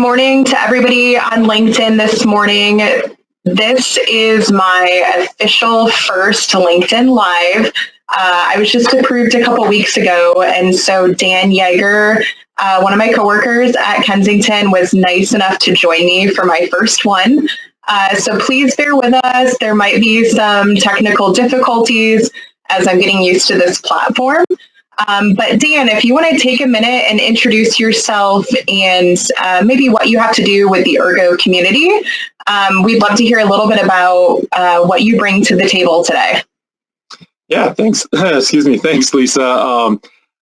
morning to everybody on LinkedIn this morning. This is my official first LinkedIn Live. I was just approved a couple weeks ago, and so Dan Yeager, one of my coworkers at Kensington, was nice enough to join me for my first one. So please bear with us. There might be some technical difficulties as I'm getting used to this platform. But Dan, if you want to take a minute and introduce yourself and maybe what you have to do with the Ergo community, we'd love to hear a little bit about what you bring to the table today. Yeah, thanks. Excuse me. Thanks, Lisa.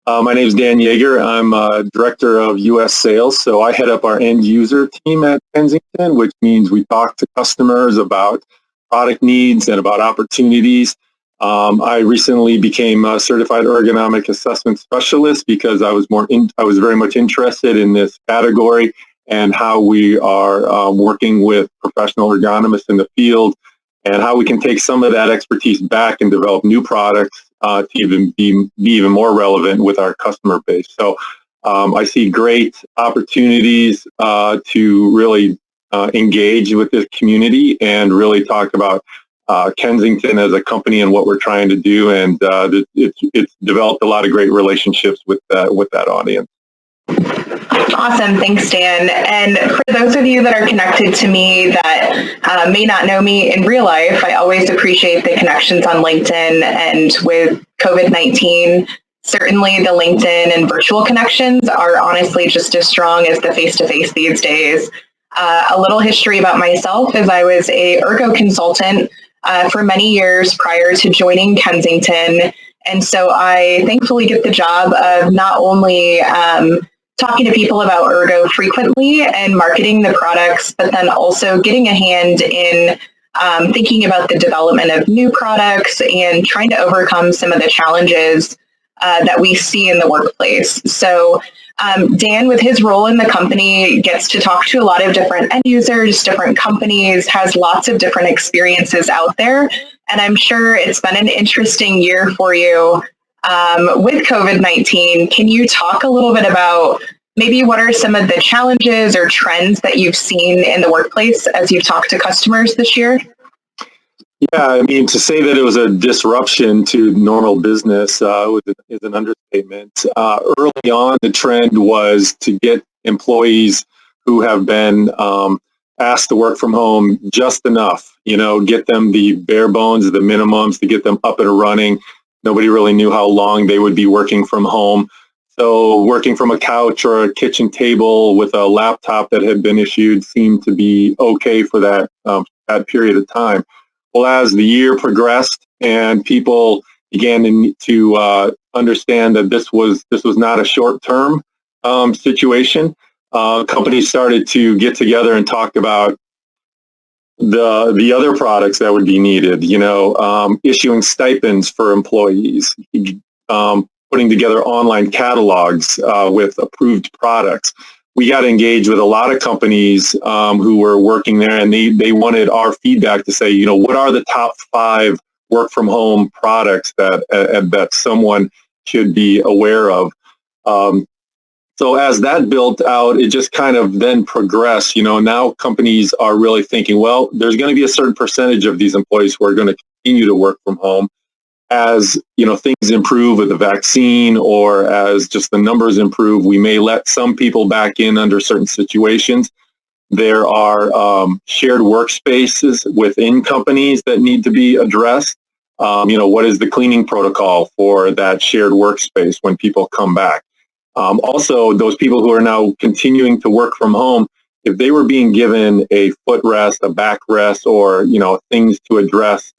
My name is Dan Yeager. I'm Director of U.S. Sales. So I head up our end user team at Kensington, which means we talk to customers about product needs and about opportunities. I recently became a certified ergonomic assessment specialist because I was very much interested in this category and how we are working with professional ergonomists in the field and how we can take some of that expertise back and develop new products to be even more relevant with our customer base. So I see great opportunities to really engage with this community and really talk about Kensington as a company and what we're trying to do, and it's developed a lot of great relationships with that audience. Awesome. Thanks, Dan. And for those of you that are connected to me that may not know me in real life, I always appreciate the connections on LinkedIn. And with COVID-19, certainly the LinkedIn and virtual connections are honestly just as strong as the face-to-face these days. A little history about myself is I was a ergo consultant for many years prior to joining Kensington. And so I thankfully get the job of not only talking to people about ergo frequently and marketing the products, but then also getting a hand in thinking about the development of new products and trying to overcome some of the challenges that we see in the workplace. So Dan, with his role in the company, gets to talk to a lot of different end users, different companies, has lots of different experiences out there. And I'm sure it's been an interesting year for you with COVID-19. Can you talk a little bit about maybe what are some of the challenges or trends that you've seen in the workplace as you've talked to customers this year? Yeah, I mean, to say that it was a disruption to normal business is an understatement. Early on, the trend was to get employees who have been asked to work from home just enough, get them the bare bones, the minimums to get them up and running. Nobody really knew how long they would be working from home. So working from a couch or a kitchen table with a laptop that had been issued seemed to be okay for that period of time. Well, as the year progressed and people began to understand that this was not a short-term situation, companies started to get together and talk about the other products that would be needed. Issuing stipends for employees, putting together online catalogs with approved products. We got engaged with a lot of companies who were working there, and they wanted our feedback to say, what are the top 5 work from home products that someone should be aware of. So as that built out, it just kind of then progressed. Now companies are really thinking, well, there's going to be a certain percentage of these employees who are going to continue to work from home. As things improve with the vaccine, or as just the numbers improve, we may let some people back in under certain situations. There are shared workspaces within companies that need to be addressed. What is the cleaning protocol for that shared workspace when people come back? Also, those people who are now continuing to work from home, if they were being given a footrest, a backrest, or things to address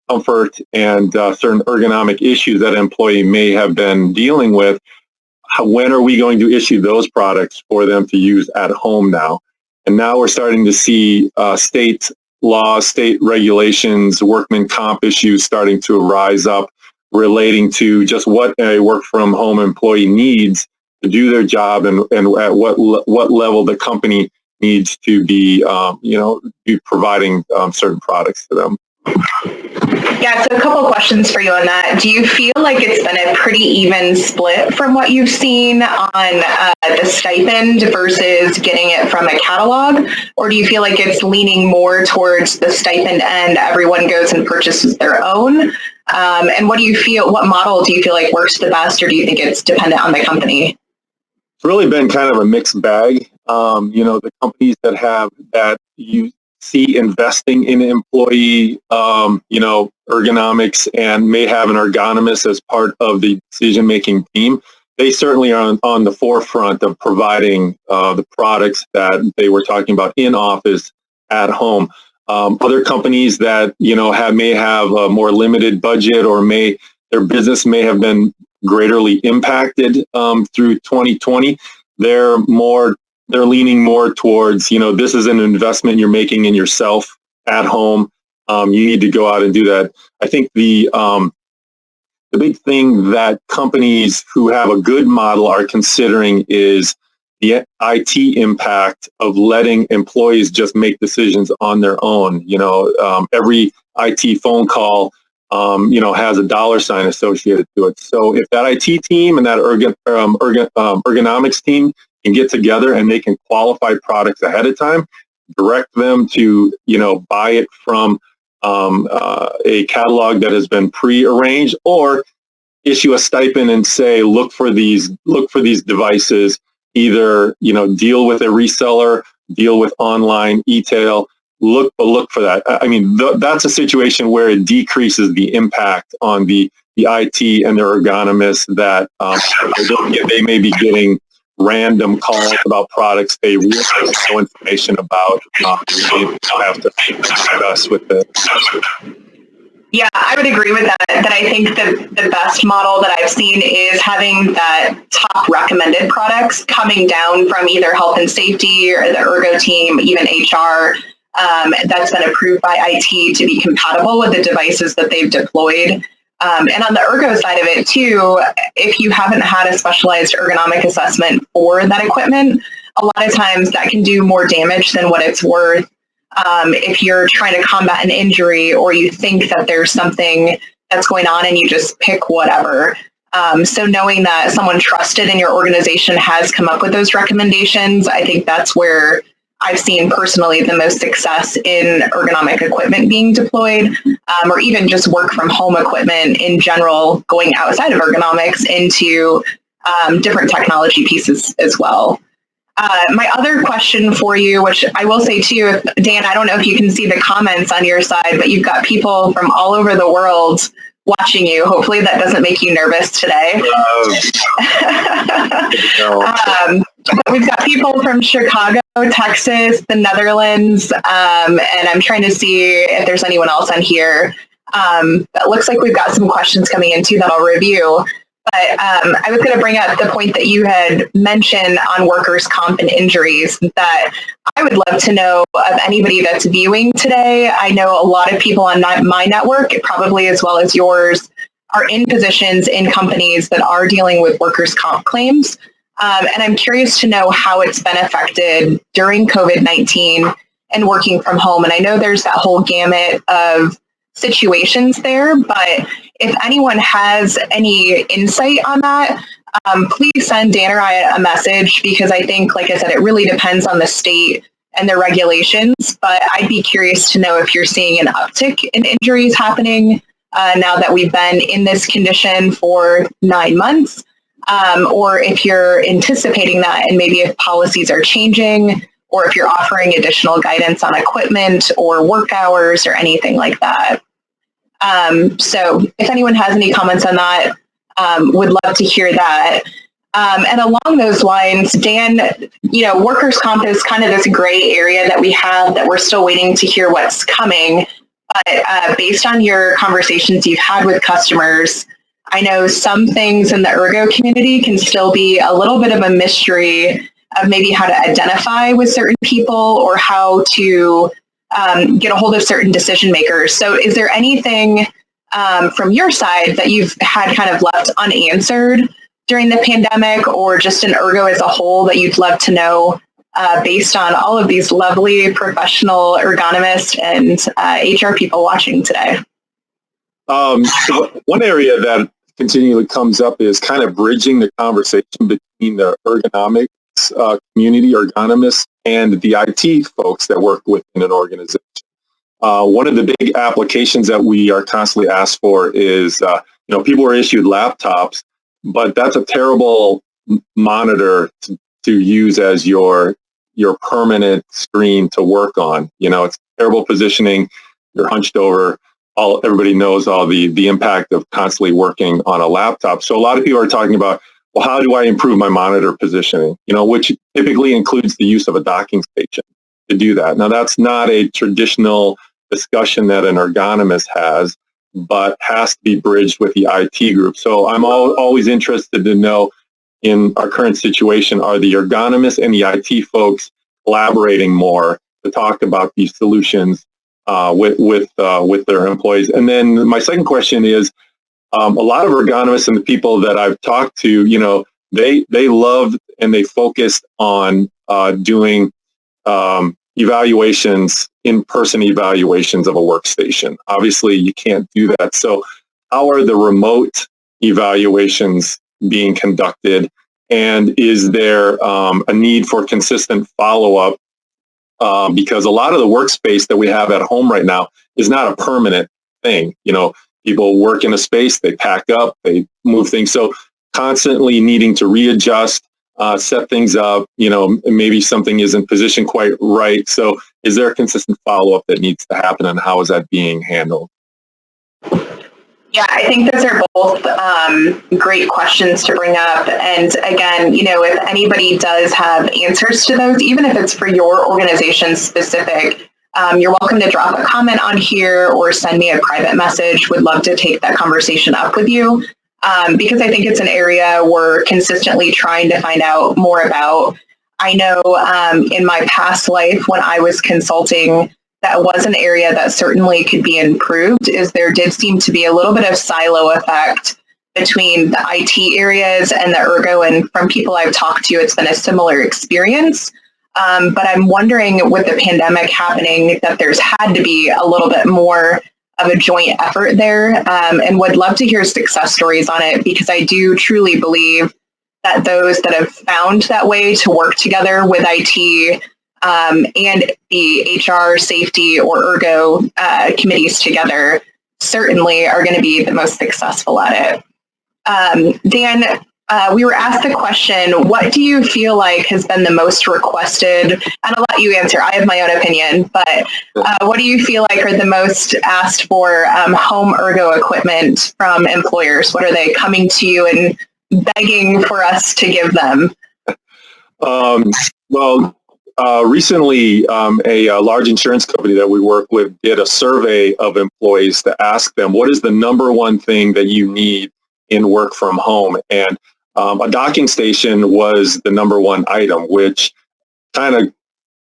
comfort and certain ergonomic issues that an employee may have been dealing with, when are we going to issue those products for them to use at home now? And now we're starting to see state laws, state regulations, workman comp issues starting to rise up relating to just what a work from home employee needs to do their job and at what level the company needs to be, be providing certain products to them. Yeah, so a couple of questions for you on that. Do you feel like it's been a pretty even split from what you've seen on the stipend versus getting it from a catalog? Or do you feel like it's leaning more towards the stipend and everyone goes and purchases their own? And what model do you feel like works the best, or do you think it's dependent on the company? It's really been kind of a mixed bag. The companies that you see investing in employee, ergonomics and may have an ergonomist as part of the decision-making team, they certainly are on the forefront of providing the products that they were talking about in office, at home. Other companies that, may have a more limited budget, or their business may have been greatly impacted through 2020. They're leaning more towards, this is an investment you're making in yourself at home. You need to go out and do that. I think the big thing that companies who have a good model are considering is the IT impact of letting employees just make decisions on their own. Every IT phone call, has a dollar sign associated to it. So if that IT team and that ergonomics team can get together and they can qualify products ahead of time, direct them to, buy it from a catalog that has been pre-arranged, or issue a stipend and say, look for these devices, either, deal with a reseller, deal with online e-tail, look for that. I mean, that's a situation where it decreases the impact on the IT and their ergonomists that they may be getting random calls about products they really have no information about. They have to provide us with it. Yeah, I would agree with that. That I think the best model that I've seen is having that top recommended products coming down from either health and safety or the ergo team, even HR, that's been approved by IT to be compatible with the devices that they've deployed. And on the ergo side of it too, if you haven't had a specialized ergonomic assessment for that equipment, a lot of times that can do more damage than what it's worth. If you're trying to combat an injury, or you think that there's something that's going on and you just pick whatever. So knowing that someone trusted in your organization has come up with those recommendations, I think that's where I've seen personally the most success in ergonomic equipment being deployed, or even just work from home equipment in general, going outside of ergonomics into different technology pieces as well. My other question for you, which I will say too, Dan, I don't know if you can see the comments on your side, but you've got people from all over the world watching you. Hopefully that doesn't make you nervous today. But we've got people from Chicago, Texas, the Netherlands, and I'm trying to see if there's anyone else on here. It looks like we've got some questions coming in too that I'll review. But I was going to bring up the point that you had mentioned on workers' comp and injuries, that I would love to know of anybody that's viewing today. I know a lot of people on my network, probably as well as yours, are in positions in companies that are dealing with workers' comp claims. And I'm curious to know how it's been affected during COVID-19 and working from home. And I know there's that whole gamut of situations there, but if anyone has any insight on that, please send Dan or I a message, because I think, like I said, it really depends on the state and their regulations, but I'd be curious to know if you're seeing an uptick in injuries happening now that we've been in this condition for 9 months, or if you're anticipating that, and maybe if policies are changing, or if you're offering additional guidance on equipment or work hours or anything like that. So if anyone has any comments on that, would love to hear that. And along those lines, Dan, workers' comp is kind of this gray area that we have that we're still waiting to hear what's coming. But based on your conversations you've had with customers, I know some things in the ergo community can still be a little bit of a mystery of maybe how to identify with certain people, or how to get a hold of certain decision makers. So is there anything from your side that you've had kind of left unanswered during the pandemic, or just in ergo as a whole, that you'd love to know based on all of these lovely professional ergonomists and HR people watching today? One area that continually comes up is kind of bridging the conversation between the ergonomics community, ergonomists, and the IT folks that work within an organization. One of the big applications that we are constantly asked for is, people are issued laptops, but that's a terrible monitor to use as your permanent screen to work on. It's terrible positioning. You're hunched over. Everybody knows all the impact of constantly working on a laptop. So a lot of people are talking about, well, how do I improve my monitor positioning? Which typically includes the use of a docking station to do that. Now, that's not a traditional discussion that an ergonomist has, but has to be bridged with the IT group. So I'm always interested to know, in our current situation, are the ergonomists and the IT folks collaborating more to talk about these solutions with their employees? And then my second question is, a lot of ergonomists and the people that I've talked to, they love and they focused on doing evaluations, in-person evaluations of a workstation. Obviously, you can't do that. So how are the remote evaluations being conducted? And is there a need for consistent follow-up? Because a lot of the workspace that we have at home right now is not a permanent thing. People work in a space, they pack up, they move things. So constantly needing to readjust, set things up, maybe something isn't positioned quite right. So is there a consistent follow-up that needs to happen, and how is that being handled? Yeah, I think those are both great questions to bring up. And again, if anybody does have answers to those, even if it's for your organization specific, you're welcome to drop a comment on here or send me a private message. Would love to take that conversation up with you, because I think it's an area we're consistently trying to find out more about. I know in my past life when I was consulting, that was an area that certainly could be improved, is there did seem to be a little bit of silo effect between the IT areas and the ergo. And from people I've talked to, it's been a similar experience. But I'm wondering, with the pandemic happening, that there's had to be a little bit more of a joint effort there, and would love to hear success stories on it, because I do truly believe that those that have found that way to work together with IT and the HR, safety, or ergo committees together certainly are going to be the most successful at it. Dan, we were asked the question, what do you feel like has been the most requested? And I'll let you answer. I have my own opinion, but what do you feel like are the most asked for home ergo equipment from employers? What are they coming to you and begging for us to give them? Recently, a large insurance company that we work with did a survey of employees to ask them, what is the number one thing that you need in work from home? And a docking station was the number one item, which kind of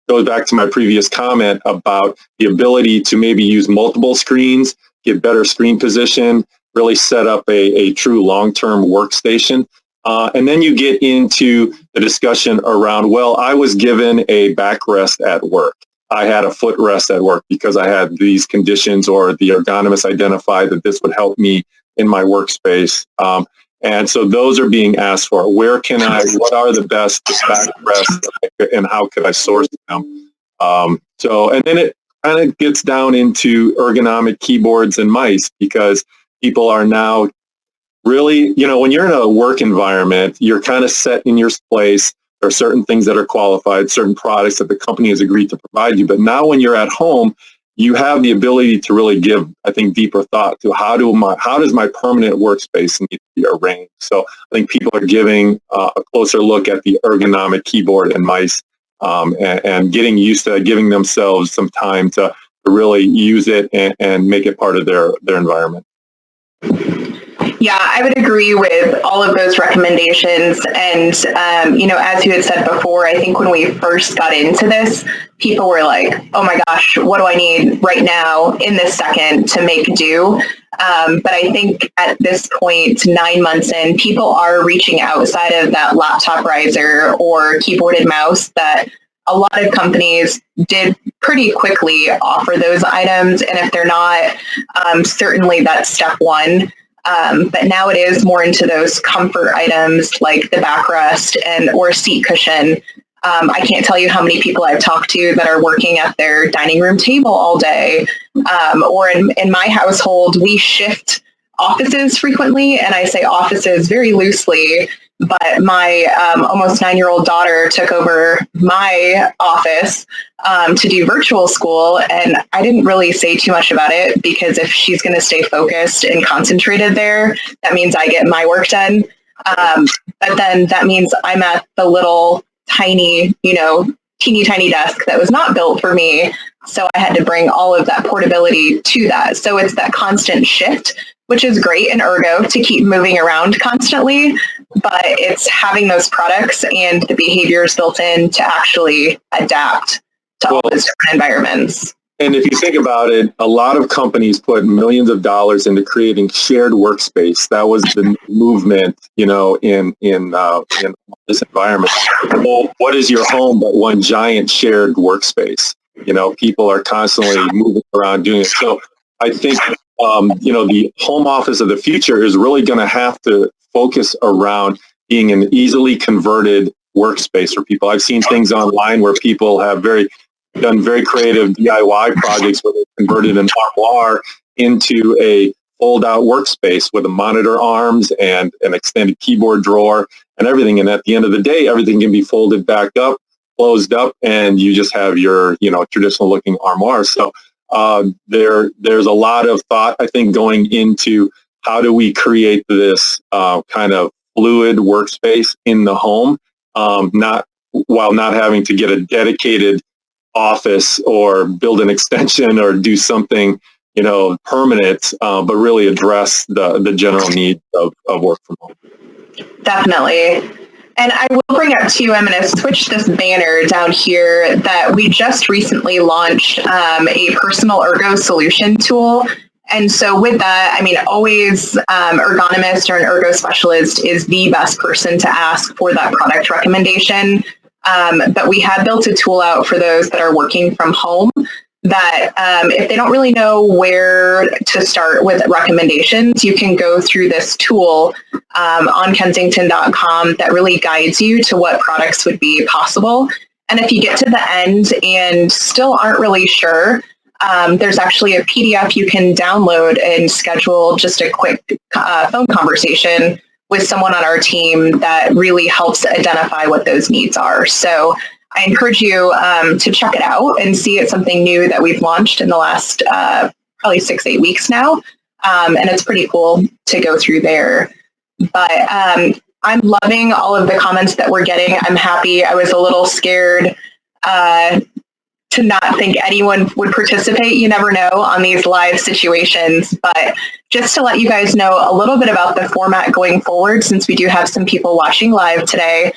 goes back to my previous comment about the ability to maybe use multiple screens, get better screen position, really set up a true long-term workstation. And then you get into the discussion around, well, I was given a backrest at work. I had a footrest at work because I had these conditions, or the ergonomist identified that this would help me in my workspace. And so those are being asked for. What are the best backrests, and how could I source them? And then it kind of gets down into ergonomic keyboards and mice, because people are now really, when you're in a work environment, you're kind of set in your place. There are certain things that are qualified, certain products that the company has agreed to provide you. But now when you're at home, you have the ability to really give, I think, deeper thought to how does my permanent workspace need to be arranged? So I think people are giving a closer look at the ergonomic keyboard and mice, and getting used to giving themselves some time to really use it and make it part of their environment. Yeah, I would agree with all of those recommendations. And, as you had said before, I think when we first got into this, people were like, oh my gosh, what do I need right now in this second to make do? But I think at this point, 9 months in, people are reaching outside of that laptop riser or keyboard and mouse that a lot of companies did pretty quickly offer those items. And if they're not, certainly that's step one. But now it is more into those comfort items like the backrest and or seat cushion. I can't tell you how many people I've talked to that are working at their dining room table all day. Or in my household, we shift offices frequently, and I say offices very loosely, but my almost 9-year-old daughter took over my office to do virtual school, and I didn't really say too much about it because if she's going to stay focused and concentrated there, that means I get my work done. But then that means I'm at the little tiny, teeny tiny desk that was not built for me. So I had to bring all of that portability to that. So it's that constant shift, which is great in Ergo to keep moving around constantly, but it's having those products and the behaviors built in to actually adapt to all those different environments. And if you think about it, a lot of companies put millions of dollars into creating shared workspace. That was the movement, in this environment. Well, what is your home but one giant shared workspace? People are constantly moving around doing it. So I think, the home office of the future is really going to have to focus around being an easily converted workspace for people. I've seen things online where people have done very creative DIY projects where they converted an armoire into a fold-out workspace with a monitor arms and an extended keyboard drawer and everything. And at the end of the day, everything can be folded back up, closed up, and you just have your, traditional-looking armoire. So there's a lot of thought, I think, going into how do we create this kind of fluid workspace in the home, while not having to get a dedicated office or build an extension or do something, permanent, but really address the general needs of work from home. Definitely. And I will bring up too, I'm going to switch this banner down here that we just recently launched a personal ergo solution tool. And so with that, always ergonomist or an ergo specialist is the best person to ask for that product recommendation. But we have built a tool out for those that are working from home that if they don't really know where to start with recommendations, you can go through this tool on Kensington.com that really guides you to what products would be possible. And if you get to the end and still aren't really sure, there's actually a PDF you can download and schedule just a quick phone conversation with someone on our team that really helps identify what those needs are. So I encourage you to check it out and see it's something new that we've launched in the last probably 6-8 weeks now. And it's pretty cool to go through there. But I'm loving all of the comments that we're getting. I'm happy. I was a little scared to not think anyone would participate. You never know on these live situations, but just to let you guys know a little bit about the format going forward, since we do have some people watching live today.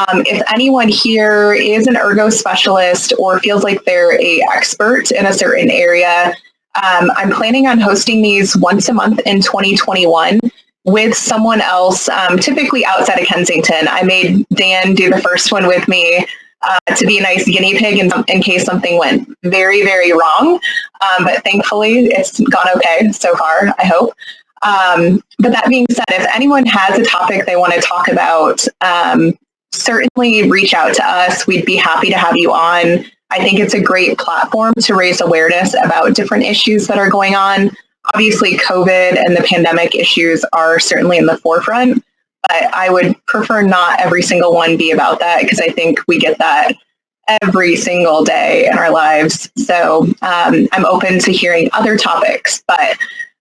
If anyone here is an ergo specialist or feels like they're an expert in a certain area, I'm planning on hosting these once a month in 2021 with someone else, typically outside of Kensington. I made Dan do the first one with me to be a nice guinea pig in case something went very, very wrong. But thankfully, it's gone okay so far, I hope. But that being said, if anyone has a topic they want to talk about, certainly reach out to us. We'd be happy to have you on. I think it's a great platform to raise awareness about different issues that are going on. Obviously, COVID and the pandemic issues are certainly in the forefront, but I would prefer not every single one be about that because I think we get that every single day in our lives. So I'm open to hearing other topics. But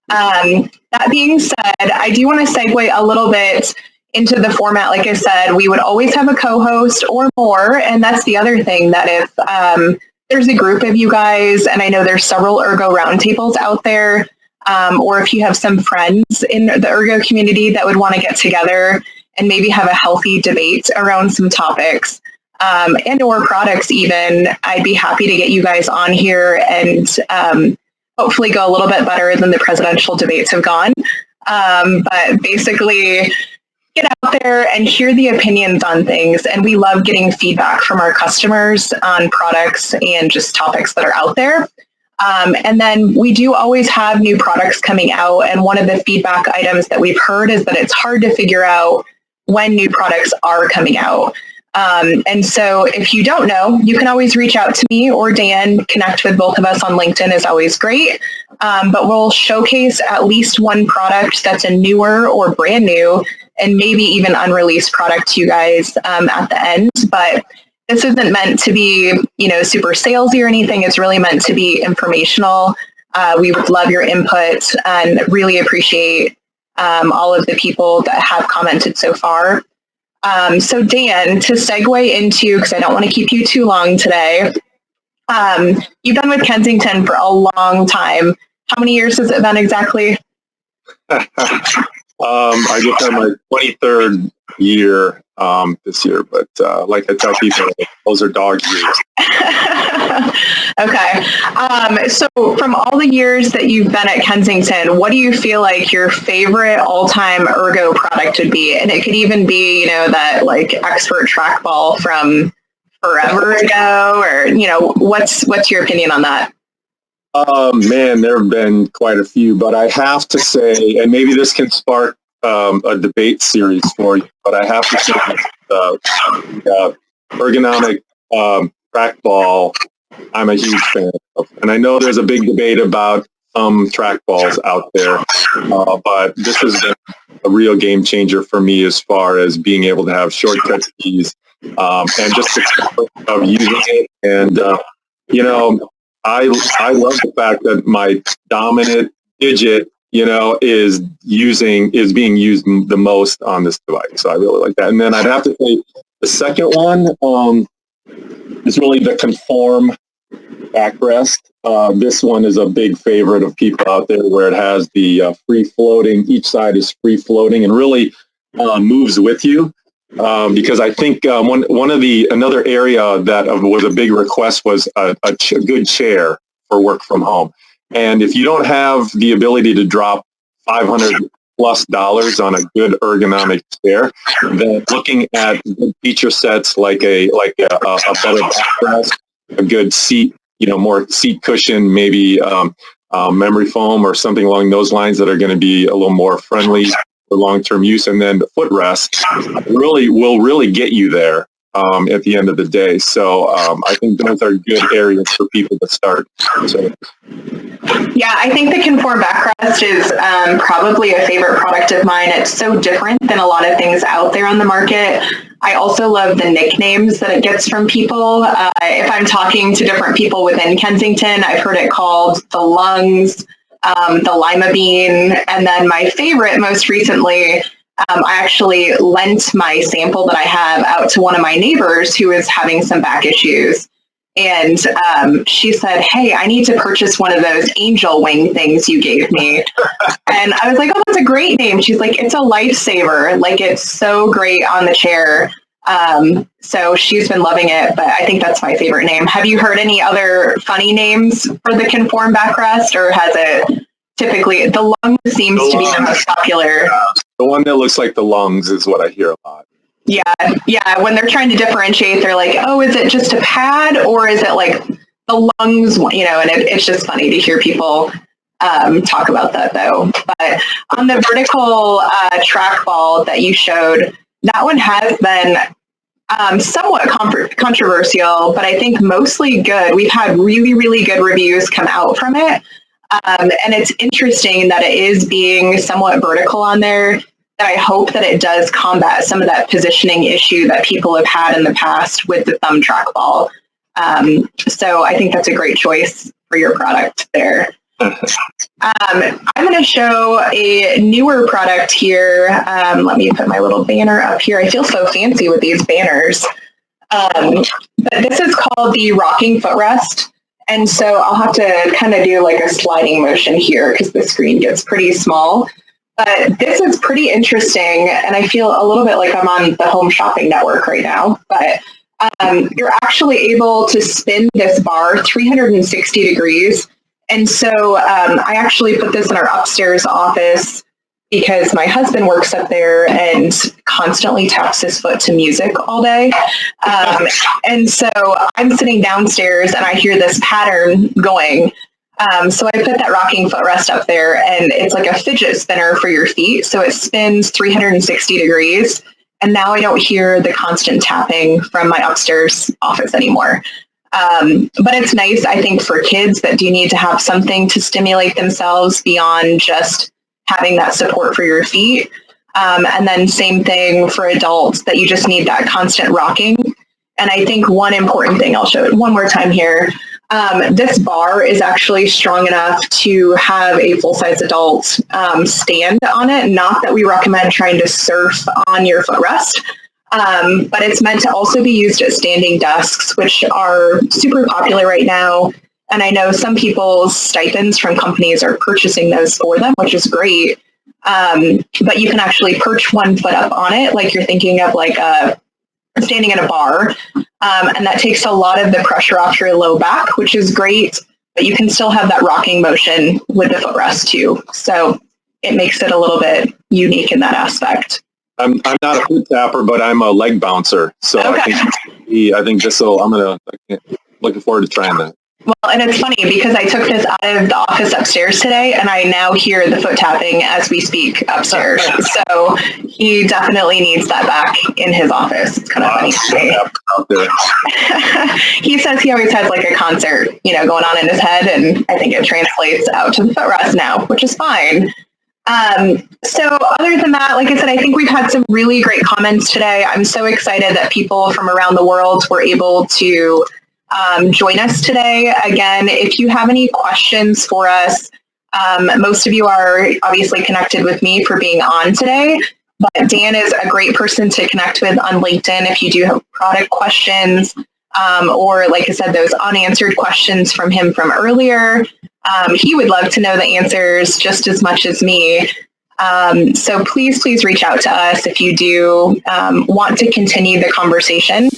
that being said, I do want to segue a little bit into the format. Like I said, we would always have a co-host or more. And that's the other thing, that if there's a group of you guys, and I know there's several ergo roundtables out there, or if you have some friends in the ergo community that would want to get together and maybe have a healthy debate around some topics and or products even, I'd be happy to get you guys on here and hopefully go a little bit better than the presidential debates have gone. But basically, get out there and hear the opinions on things. And we love getting feedback from our customers on products and just topics that are out there. And then we do always have new products coming out. And one of the feedback items that we've heard is that it's hard to figure out when new products are coming out. And so if you don't know, you can always reach out to me or Dan. Connect with both of us on LinkedIn is always great. But we'll showcase at least one product that's a newer or brand new and maybe even unreleased product to you guys at the end. But this isn't meant to be, super salesy or anything. It's really meant to be informational. We would love your input and really appreciate all of the people that have commented so far. So Dan, to segue into, because I don't want to keep you too long today, you've been with Kensington for a long time. How many years has it been exactly? I just had my 23rd year this year, but like I tell people, those are dog years. Okay. So from all the years that you've been at Kensington, what do you feel like your favorite all-time ergo product would be? And it could even be, that like expert trackball from forever ago, or, what's your opinion on that? Man, there have been quite a few, but I have to say, and maybe this can spark a debate series for you, but I have to say ergonomic trackball, I'm a huge fan of. And I know there's a big debate about some trackballs out there, but this has been a real game changer for me as far as being able to have shortcut keys and just the comfort of using it. And, I love the fact that my dominant digit, is being used the most on this device. So I really like that. And then I'd have to say the second one is really the Conform backrest. This one is a big favorite of people out there, where it has the free floating. Each side is free floating and really moves with you. Because I think another area that was a big request was a good chair for work from home. And if you don't have the ability to drop $500+ on a good ergonomic chair, then looking at feature sets like a better backrest, a good seat, more seat cushion, maybe memory foam or something along those lines that are going to be a little more friendly for long-term use, and then the footrest will really get you there at the end of the day. So I think those are good areas for people to start. So, yeah, I think the Conform backrest is probably a favorite product of mine. It's so different than a lot of things out there on the market. I also love the nicknames that it gets from people. If I'm talking to different people within Kensington, I've heard it called the lungs, the lima bean, and then my favorite most recently, I actually lent my sample that I have out to one of my neighbors who is having some back issues. And she said, "Hey, I need to purchase one of those angel wing things you gave me." And I was like, "Oh, that's a great name." She's like, "It's a lifesaver. Like, it's so great on the chair." So she's been loving it, but I think that's my favorite name. Have you heard any other funny names for the Conform backrest, or has it typically, the lungs seems to be the most popular? The one that looks like the lungs is what I hear a lot. Yeah. When they're trying to differentiate, they're like, "Oh, is it just a pad, or is it like the lungs?" And it's just funny to hear people talk about that, though. But on the vertical trackball that you showed, that one has been somewhat controversial, but I think mostly good. We've had really, really good reviews come out from it. And it's interesting that it is being somewhat vertical on there, that I hope that it does combat some of that positioning issue that people have had in the past with the thumb trackball. So I think that's a great choice for your product there. I'm going to show a newer product here. Let me put my little banner up here. I feel so fancy with these banners. But this is called the rocking footrest. And so I'll have to kind of do like a sliding motion here because the screen gets pretty small. But this is pretty interesting, and I feel a little bit like I'm on the Home Shopping Network right now. But you're actually able to spin this bar 360 degrees. And so I actually put this in our upstairs office because my husband works up there and constantly taps his foot to music all day. And so I'm sitting downstairs and I hear this pattern going. So I put that rocking footrest up there, and it's like a fidget spinner for your feet. So it spins 360 degrees. And now I don't hear the constant tapping from my upstairs office anymore. But it's nice, I think, for kids that do need to have something to stimulate themselves beyond just having that support for your feet. And then same thing for adults, that you just need that constant rocking. And I think one important thing, I'll show it one more time here. This bar is actually strong enough to have a full-size adult stand on it. Not that we recommend trying to surf on your footrest, but it's meant to also be used at standing desks, which are super popular right now. And I know some people's stipends from companies are purchasing those for them, which is great. But you can actually perch one foot up on it, like you're thinking of like standing in a bar. And that takes a lot of the pressure off your low back, which is great. But you can still have that rocking motion with the footrest too. So it makes it a little bit unique in that aspect. I'm not a foot tapper, but I'm a leg bouncer. So Okay. I think this will, looking forward to trying that. Well, and it's funny because I took this out of the office upstairs today, and I now hear the foot tapping as we speak upstairs. So he definitely needs that back in his office. It's kind of funny. Out there. He says he always has like a concert, going on in his head, and I think it translates out to the footrest now, which is fine. So other than that, like I said, I think we've had some really great comments today. I'm so excited that people from around the world were able to join us today. Again, if you have any questions for us, most of you are obviously connected with me for being on today, but Dan is a great person to connect with on LinkedIn if you do have product questions, or like I said, those unanswered questions from him from earlier. He would love to know the answers just as much as me. So please reach out to us if you do want to continue the conversation.